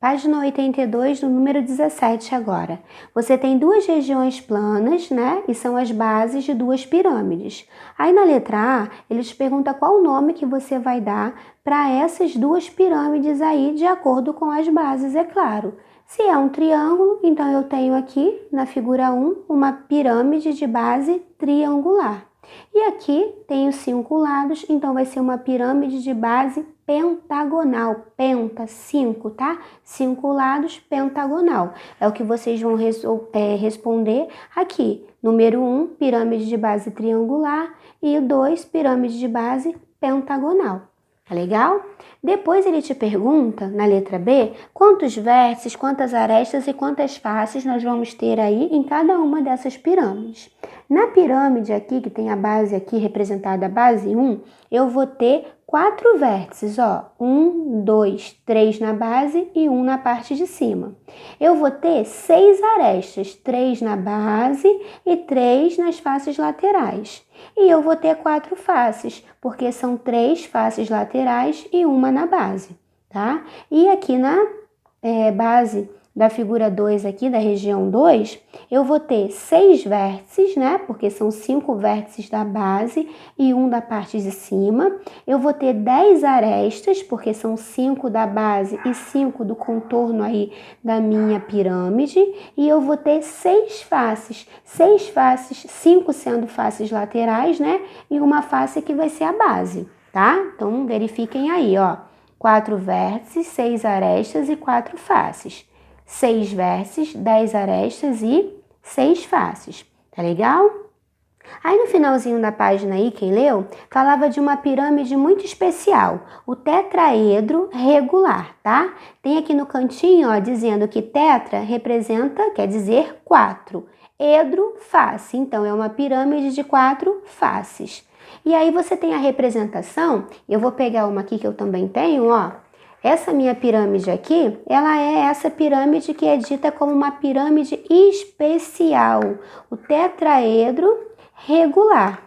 Página 82, no número 17 agora. Você tem duas regiões planas, né? E são as bases de duas pirâmides. Aí na letra A, ele te pergunta qual o nome que você vai dar para essas duas pirâmides aí, de acordo com as bases, é claro. Se é um triângulo, então eu tenho aqui, na figura 1, uma pirâmide de base triangular. E aqui tenho 5 lados, então vai ser uma pirâmide de base pentagonal. Penta, 5, tá? 5 lados, pentagonal. É o que vocês vão responder aqui. Número 1, pirâmide de base triangular. E 2, pirâmide de base pentagonal. Tá legal? Depois ele te pergunta, na letra B, quantos vértices, quantas arestas e quantas faces nós vamos ter aí em cada uma dessas pirâmides. Na pirâmide aqui, que tem a base aqui representada, a base 1, eu vou ter 4 vértices, ó. 1, 2, 3 na base e 1 na parte de cima. Eu vou ter 6 arestas, 3 na base e 3 nas faces laterais. E eu vou ter 4 faces, porque são 3 faces laterais e uma na base, tá? E aqui na base da figura 2 aqui, da região 2, eu vou ter 6 vértices, né? Porque são 5 vértices da base e 1 da parte de cima. Eu vou ter 10 arestas, porque são 5 da base e 5 do contorno aí da minha pirâmide. E eu vou ter 6 faces, 5 sendo faces laterais, né? E uma face que vai ser a base, tá? Então, verifiquem aí, ó. 4 vértices, 6 arestas e 4 faces. 6 vértices, 10 arestas e 6 faces. Tá legal? Aí no finalzinho da página aí, quem leu, falava de uma pirâmide muito especial, o tetraedro regular, tá? Tem aqui no cantinho, ó, dizendo que tetra representa, quer dizer 4. Edro, face. Então, é uma pirâmide de 4 faces. E aí você tem a representação, eu vou pegar uma aqui que eu também tenho, ó. Essa minha pirâmide aqui, ela é essa pirâmide que é dita como uma pirâmide especial, o tetraedro regular,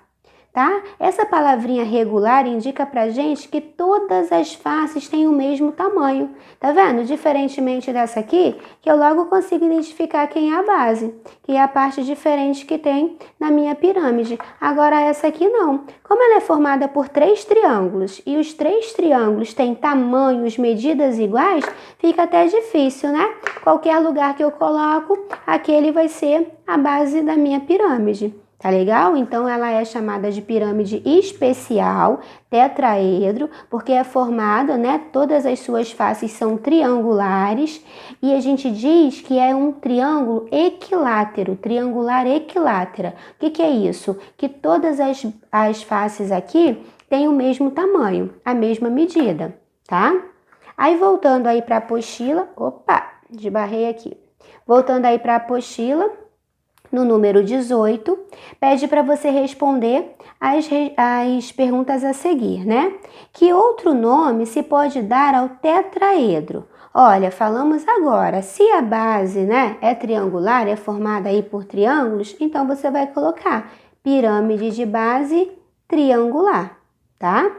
tá? Essa palavrinha regular indica pra gente que todas as faces têm o mesmo tamanho, tá vendo? Diferentemente dessa aqui, que eu logo consigo identificar quem é a base, que é a parte diferente que tem na minha pirâmide. Agora essa aqui não. Como ela é formada por 3 triângulos e os 3 triângulos têm tamanhos, medidas iguais, fica até difícil, né? Qualquer lugar que eu coloco, aquele vai ser a base da minha pirâmide. Tá legal? Então, ela é chamada de pirâmide especial, tetraedro, porque é formada, né? Todas as suas faces são triangulares e a gente diz que é um triângulo equilátero, triangular equilátera. O que é isso? Que todas as faces aqui têm o mesmo tamanho, a mesma medida, tá? Aí, voltando aí para a apostila, opa, desbarrei aqui. Voltando aí para a apostila, no número 18, pede para você responder as perguntas a seguir, né? Que outro nome se pode dar ao tetraedro? Olha, falamos agora, se a base, né, é triangular, é formada aí por triângulos, então você vai colocar pirâmide de base triangular, tá?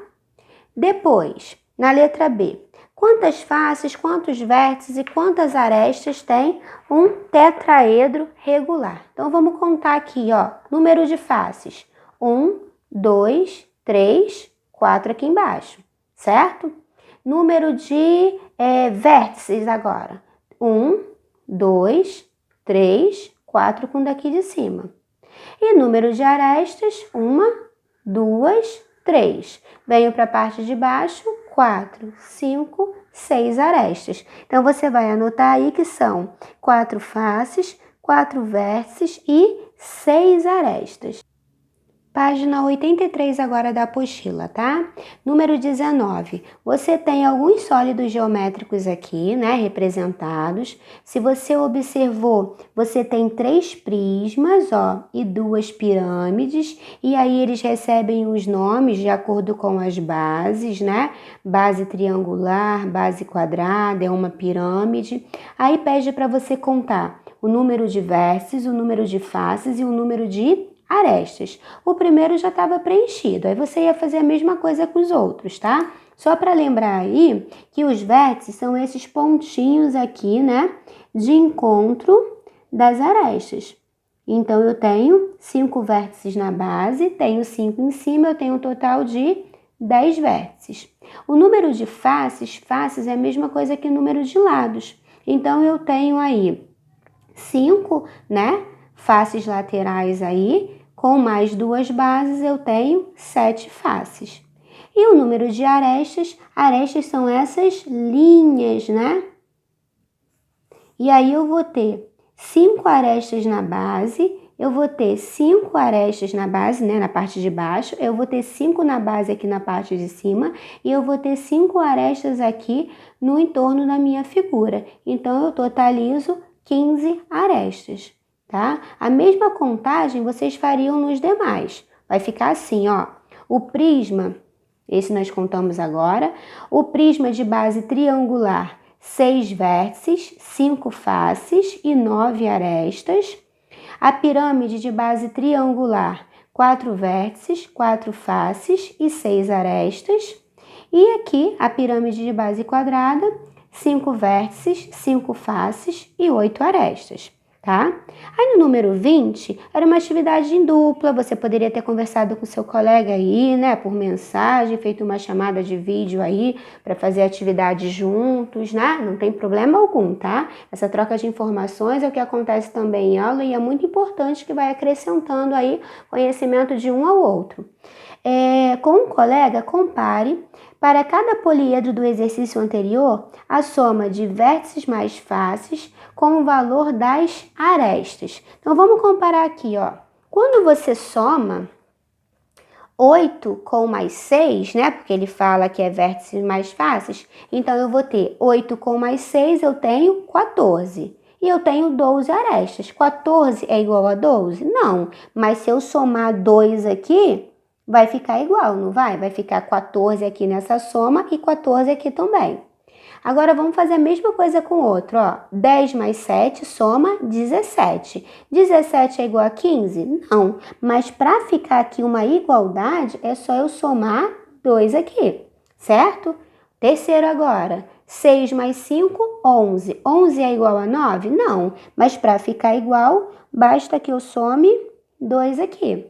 Depois, na letra B, quantas faces, quantos vértices e quantas arestas tem um tetraedro regular? Então, vamos contar aqui, ó, número de faces. 1, 2, 3, 4 aqui embaixo, certo? Número de vértices agora. 1, 2, 3, 4 com daqui de cima. E número de arestas, 1, 2, 3. Venho para a parte de baixo, 4, 5, 6 arestas. Então, você vai anotar aí que são 4 faces, 4 vértices e 6 arestas. Página 83 agora da apostila, tá? Número 19. Você tem alguns sólidos geométricos aqui, né, representados. Se você observou, você tem 3 prismas, ó, e 2 pirâmides. E aí eles recebem os nomes de acordo com as bases, né? Base triangular, base quadrada, é uma pirâmide. Aí pede para você contar o número de vértices, o número de faces e o número de arestas. O primeiro já estava preenchido, aí você ia fazer a mesma coisa com os outros, tá? Só para lembrar aí que os vértices são esses pontinhos aqui, né, de encontro das arestas. Então, eu tenho 5 vértices na base, tenho 5 em cima, eu tenho um total de 10 vértices. O número de faces é a mesma coisa que o número de lados. Então, eu tenho aí 5, né, faces laterais aí, com mais 2 bases, eu tenho 7 faces. E o número de arestas são essas linhas, né? E aí eu vou ter 5 arestas na base, eu vou ter 5 arestas na base, né, na parte de baixo, eu vou ter 5 na base aqui na parte de cima e eu vou ter 5 arestas aqui no entorno da minha figura. Então, eu totalizo 15 arestas, tá? A mesma contagem vocês fariam nos demais. Vai ficar assim, ó, o prisma, esse nós contamos agora, o prisma de base triangular, 6 vértices, 5 faces e 9 arestas. A pirâmide de base triangular, 4 vértices, 4 faces e 6 arestas. E aqui a pirâmide de base quadrada, 5 vértices, 5 faces e 8 arestas, tá? Aí no número 20, era uma atividade em dupla, você poderia ter conversado com seu colega aí, né, por mensagem, feito uma chamada de vídeo aí para fazer atividade juntos, né? Não tem problema algum, tá? Essa troca de informações é o que acontece também em aula e é muito importante, que vai acrescentando aí conhecimento de um ao outro. Com um colega, compare para cada poliedro do exercício anterior a soma de vértices mais faces com o valor das arestas. Então, vamos comparar aqui, ó. Quando você soma 8 com mais 6, né? Porque ele fala que é vértices mais fáceis. Então, eu vou ter 8 com mais 6, eu tenho 14. E eu tenho 12 arestas. 14 é igual a 12? Não. Mas se eu somar 2 aqui, vai ficar igual, não vai? Vai ficar 14 aqui nessa soma e 14 aqui também. Agora, vamos fazer a mesma coisa com o outro, ó. 10 mais 7 soma 17. 17 é igual a 15? Não. Mas para ficar aqui uma igualdade, é só eu somar 2 aqui, certo? Terceiro agora. 6 mais 5, 11. 11 é igual a 9? Não. Mas para ficar igual, basta que eu some 2 aqui.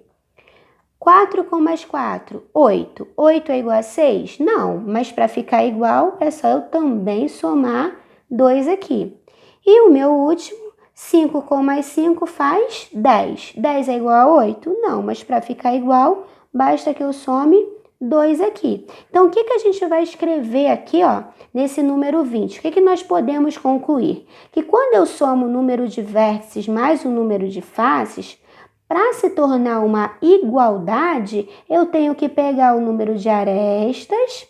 4 com mais 4, 8. 8 é igual a 6? Não, mas para ficar igual é só eu também somar 2 aqui. E o meu último, 5 com mais 5 faz 10. 10 é igual a 8? Não, mas para ficar igual, basta que eu some 2 aqui. Então, o que a gente vai escrever aqui, ó, nesse número 20? O que nós podemos concluir? Que quando eu somo o número de vértices mais o número de faces, para se tornar uma igualdade, eu tenho que pegar o número de arestas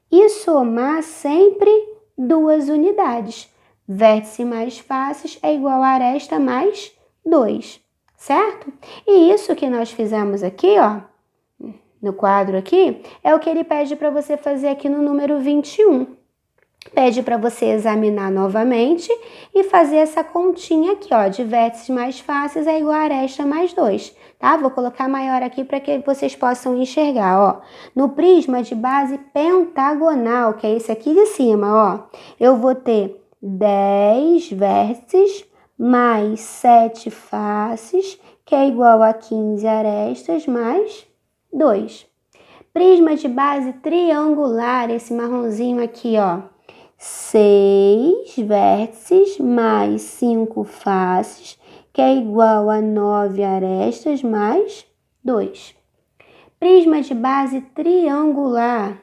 e somar sempre 2 unidades. Vértice mais faces é igual a aresta mais 2, certo? E isso que nós fizemos aqui, ó, no quadro aqui, é o que ele pede para você fazer aqui no número 21. Pede para você examinar novamente e fazer essa continha aqui, ó, de vértices mais fáceis é igual a aresta mais 2, tá? Vou colocar maior aqui para que vocês possam enxergar, ó. No prisma de base pentagonal, que é esse aqui de cima, ó, eu vou ter 10 vértices mais 7 faces, que é igual a 15 arestas mais 2. Prisma de base triangular, esse marronzinho aqui, ó. 6 vértices mais 5 faces, que é igual a 9 arestas mais 2. Prisma de base triangular.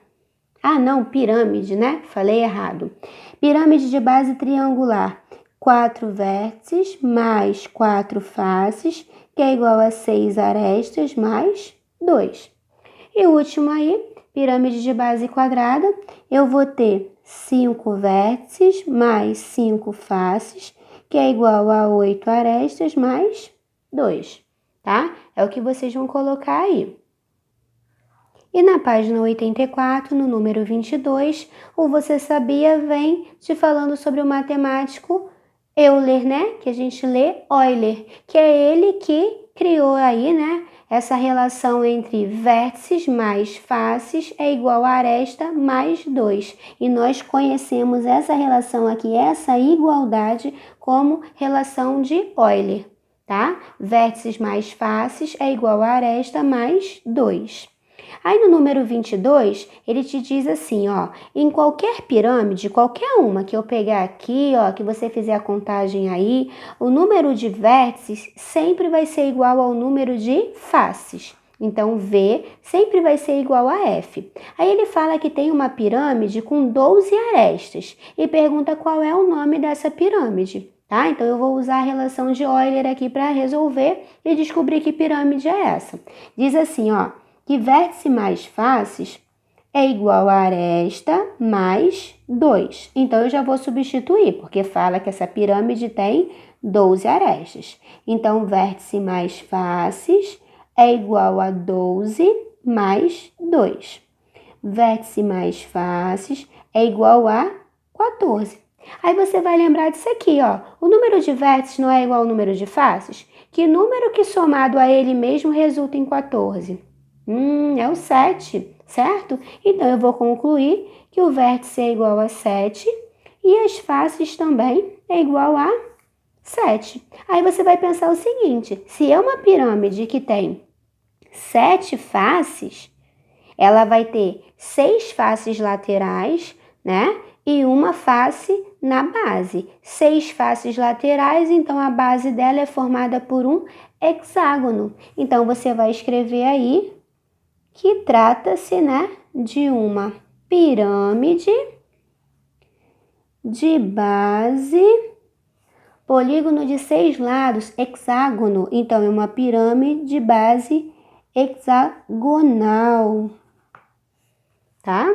Ah, não, pirâmide, né? Falei errado. Pirâmide de base triangular. 4 vértices mais 4 faces, que é igual a 6 arestas mais 2. E o último aí, pirâmide de base quadrada, eu vou ter 5 vértices mais 5 faces, que é igual a 8 arestas mais 2, tá? É o que vocês vão colocar aí. E na página 84, no número 22, o Você Sabia vem te falando sobre o matemático Euler, né? Que a gente lê Euler, que é ele que criou aí, né, essa relação entre vértices mais faces é igual a aresta mais 2. E nós conhecemos essa relação aqui, essa igualdade, como relação de Euler, tá? Vértices mais faces é igual a aresta mais 2. Aí no número 22, ele te diz assim, ó, em qualquer pirâmide, qualquer uma que eu pegar aqui, ó, que você fizer a contagem aí, o número de vértices sempre vai ser igual ao número de faces. Então, V sempre vai ser igual a F. Aí ele fala que tem uma pirâmide com 12 arestas e pergunta qual é o nome dessa pirâmide, tá? Então, eu vou usar a relação de Euler aqui para resolver e descobrir que pirâmide é essa. Diz assim, ó, que vértice mais faces é igual a aresta mais 2. Então, eu já vou substituir, porque fala que essa pirâmide tem 12 arestas. Então, vértice mais faces é igual a 12 mais 2. Vértice mais faces é igual a 14. Aí você vai lembrar disso aqui, ó. O número de vértices não é igual ao número de faces? Que número que somado a ele mesmo resulta em 14? É o 7, certo? Então, eu vou concluir que o vértice é igual a 7 e as faces também é igual a 7. Aí você vai pensar o seguinte, se é uma pirâmide que tem 7 faces, ela vai ter 6 faces laterais, né? E uma face na base. 6 faces laterais, então a base dela é formada por um hexágono. Então, você vai escrever aí que trata-se, né, de uma pirâmide de base, polígono de 6 lados, hexágono. Então, é uma pirâmide de base hexagonal, tá?